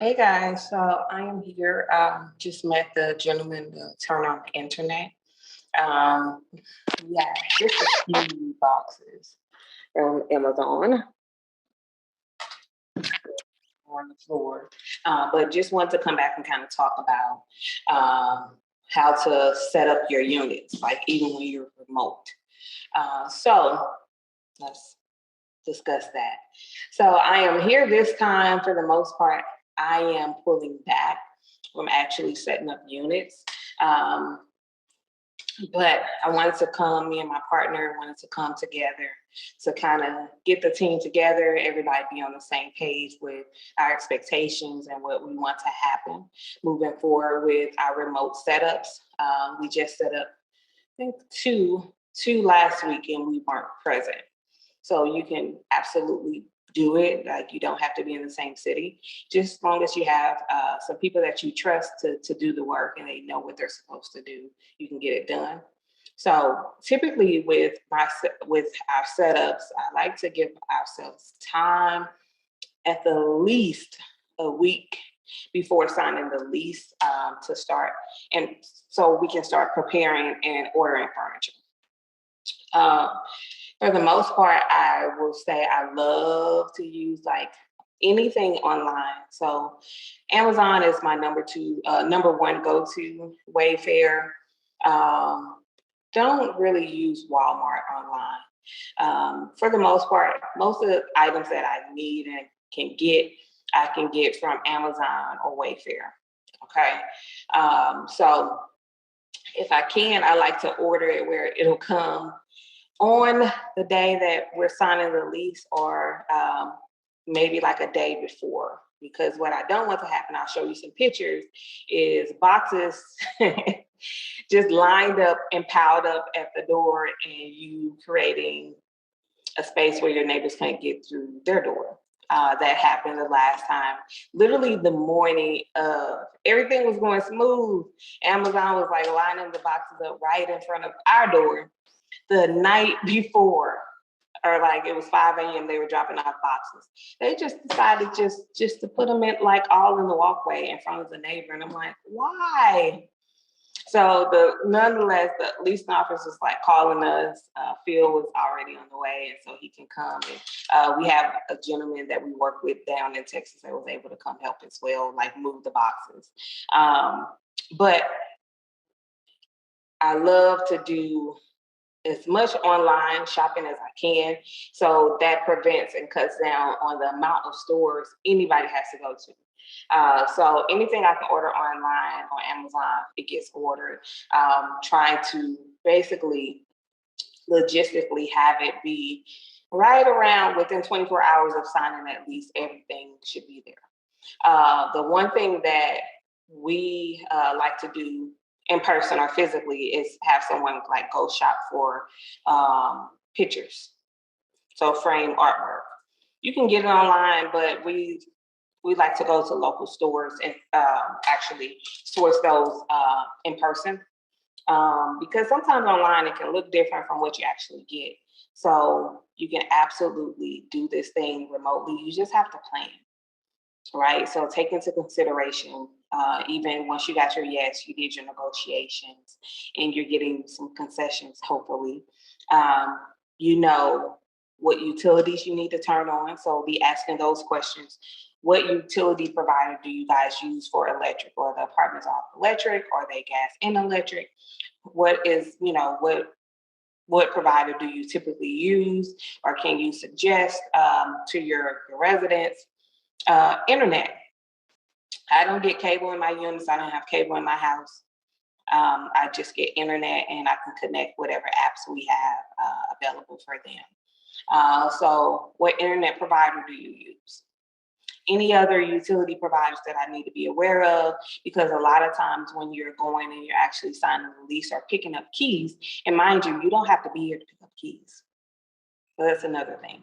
Hey guys, so I am here. Just met the gentleman to turn on the internet. Um, yeah, just a few boxes from Amazon on the floor, but just want to come back and kind of talk about how to set up your units, like even when you're remote. So let's discuss that. So I am here this time for the most part. I am pulling back from actually setting up units. Um, but I wanted to come, me and my partner wanted to come together to kind of get the team together, everybody be on the same page with our expectations and what we want to happen moving forward with our remote setups. We just set up, I think, two last week and we weren't present. So you can absolutely do it. Like you don't have to be in the same city, just as long as you have some people that you trust to do the work and they know what they're supposed to do, you can get it done. So typically with our setups, I like to give ourselves time at the least a week before signing the lease to start, and so we can start preparing and ordering furniture. Um, for the most part, I will say I love to use like anything online. So Amazon is my number one go-to. Wayfair. Don't really use Walmart online. For the most part, most of the items that I need and I can get from Amazon or Wayfair. Okay. So if I can, I like to order it where it'll come on the day that we're signing the lease or maybe like a day before. Because what I don't want to happen, I'll show you some pictures, is boxes just lined up and piled up at the door and you creating a space where your neighbors can't get through their door. That happened the last time. Literally the morning of, everything was going smooth. Amazon was like lining the boxes up right in front of our door the night before, or like it was 5 a.m. They were dropping off boxes. They just decided just to put them in like all in the walkway in front of the neighbor. And I'm like, why? So nonetheless, the leasing office was like calling us. Phil was already on the way, and so he can come. And we have a gentleman that we work with down in Texas that was able to come help as well, like move the boxes. But I love to do as much online shopping as I can. So that prevents and cuts down on the amount of stores anybody has to go to. So anything I can order online on Amazon, it gets ordered. Trying to basically logistically have it be right around within 24 hours of signing at least everything should be there. The one thing that we like to do in person or physically is have someone like go shop for pictures. So frame artwork. You can get it online, but we like to go to local stores and actually source those in person because sometimes online it can look different from what you actually get. So you can absolutely do this thing remotely. You just have to plan, right? So take into consideration, even once you got your yes, you did your negotiations and you're getting some concessions, hopefully. Um, you know what utilities you need to turn on. So be asking those questions. What utility provider do you guys use for electric? Or the apartments off electric? Or are they gas and electric? What is, what provider do you typically use? Or can you suggest to your residents? Internet. I don't get cable in my units. I don't have cable in my house. I just get internet and I can connect whatever apps we have available for them. So what internet provider do you use? Any other utility providers that I need to be aware of? Because a lot of times when you're going and you're actually signing the lease or picking up keys, and mind you, you don't have to be here to pick up keys. So that's another thing.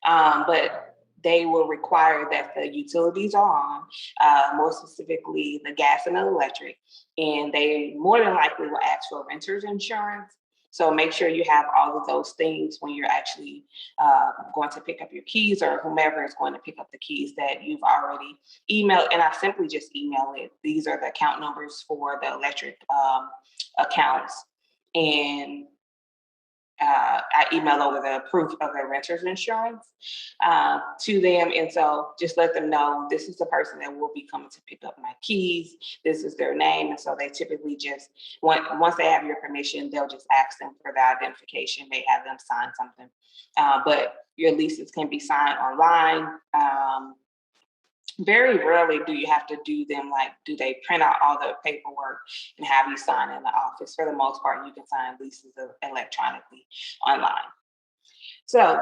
But they will require that the utilities are on, more specifically the gas and the electric, and they more than likely will ask for renter's insurance. So make sure you have all of those things when you're actually going to pick up your keys, or whomever is going to pick up the keys, that you've already emailed. And I simply just email it. These are the account numbers for the electric accounts. And I email over the proof of their renter's insurance to them. And so just let them know this is the person that will be coming to pick up my keys. This is their name. And so they typically just, once they have your permission, they'll just ask them for the identification. They have them sign something. But your leases can be signed online. Very rarely do you have to do them, like, do they print out all the paperwork and have you sign in the office? For the most part, you can sign leases electronically online. So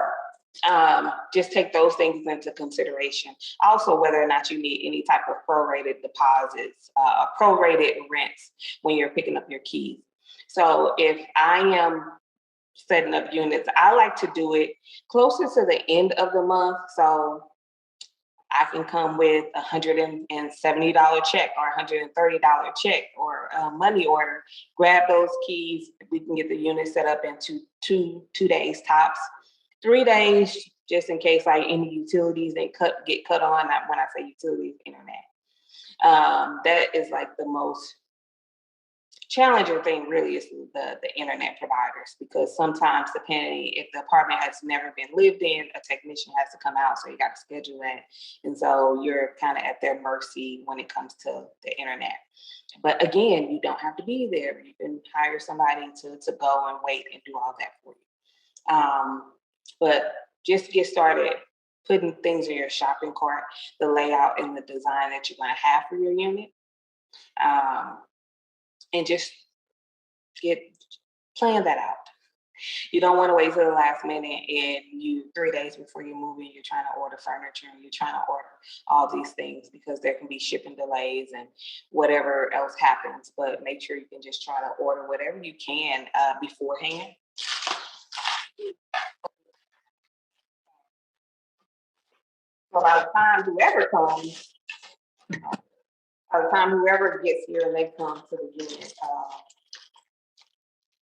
just take those things into consideration. Also, whether or not you need any type of prorated deposits, prorated rents when you're picking up your keys. So if I am setting up units, I like to do it closer to the end of the month. So I can come with $170 check or $130 check or a money order. Grab those keys. We can get the unit set up in two days tops. 3 days, just in case like any utilities get cut on. When I say utilities, internet. That is like the most challenging thing really is the internet providers, because sometimes depending if the apartment has never been lived in, a technician has to come out, so you got to schedule that. And so you're kind of at their mercy when it comes to the internet. But again, you don't have to be there. You can hire somebody to go and wait and do all that for you. But just to get started, putting things in your shopping cart, the layout and the design that you're going to have for your unit. And just plan that out. You don't want to wait till the last minute and 3 days before you're moving, you're trying to order furniture and you're trying to order all these things, because there can be shipping delays and whatever else happens. But make sure you can just try to order whatever you can beforehand. So by the time whoever gets here and they come to the unit,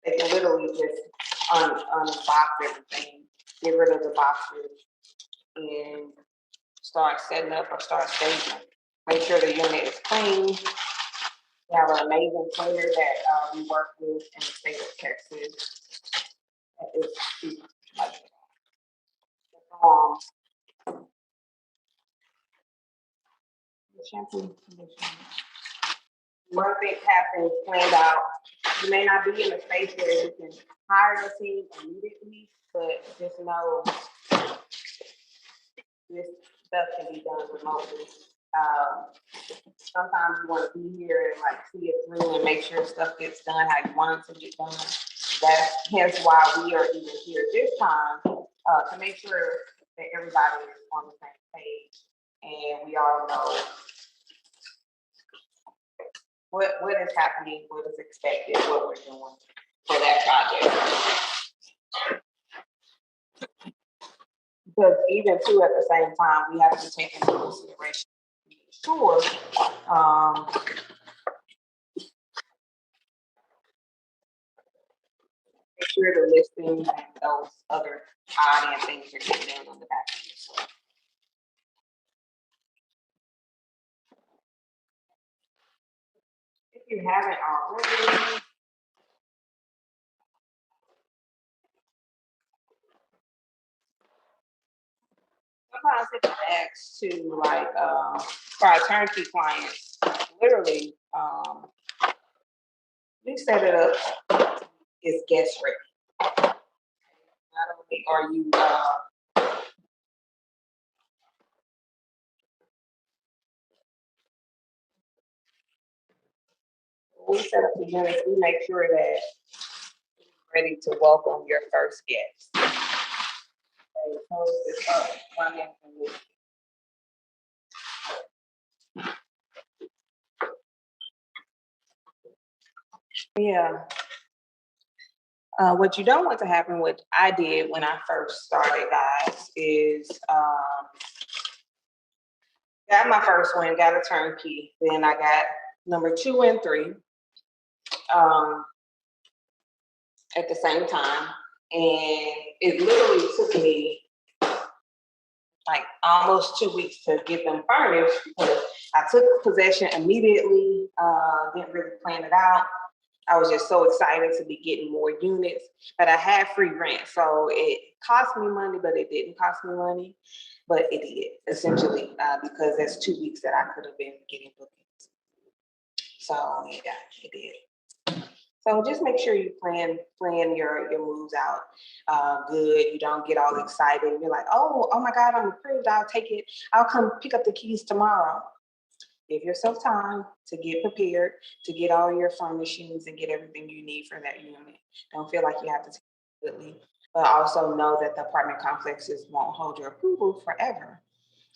they can literally just unbox everything, get rid of the boxes, and start setting up or start staging. Make sure the unit is clean. We have an amazing cleaner that we work with in the state of Texas. It's like, shampoo. Once it happens, cleaned out, you may not be in a space where you can hire a team immediately, but just know this stuff can be done remotely. Sometimes you want to be here and like see it through and make sure stuff gets done how you want it to get done. That's hence why we are even here this time, to make sure that everybody is on the same page and we all know what is happening, what is expected, what we're doing for that project. Because even too, at the same time, we have to take into consideration, sure, make sure the listing and those other odd and things are getting in on the back end as well. If you haven't already, sometimes it asks to like for our turnkey clients, literally, we set it up as guest ready. Not only are you we set up the units, we make sure that you're ready to welcome your first guest. Okay, close this up 1 minute. Yeah. What you don't want to happen, what I did when I first started, guys, is got my first one, got a turnkey. Then I got number 2 and 3. at the same time. And it literally took me like almost 2 weeks to get them furnished because I took possession immediately, didn't really plan it out. I was just so excited to be getting more units, but I had free rent. So it cost me money, but it didn't cost me money. But it did essentially because that's 2 weeks that I could have been getting bookings. So yeah, it did. So just make sure you plan your moves out good. You don't get all excited and be like, oh my God, I'm approved. I'll take it. I'll come pick up the keys tomorrow. Give yourself time to get prepared, to get all your furnishings and get everything you need for that unit. Don't feel like you have to take it quickly, but also know that the apartment complexes won't hold your approval forever.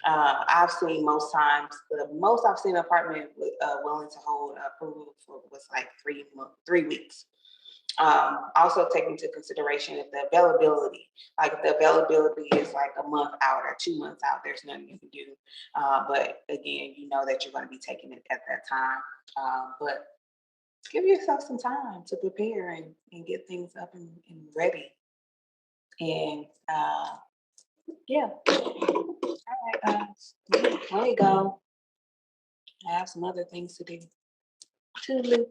I've seen most times, the most I've seen an apartment willing to hold approval for was like 3 weeks. Also take into consideration if the availability, like if the availability is like a month out or 2 months out, there's nothing you can do. But again, you know that you're going to be taking it at that time. But give yourself some time to prepare and get things up and ready. And yeah. All right, guys. Let me go. I have some other things to do. Toodaloo.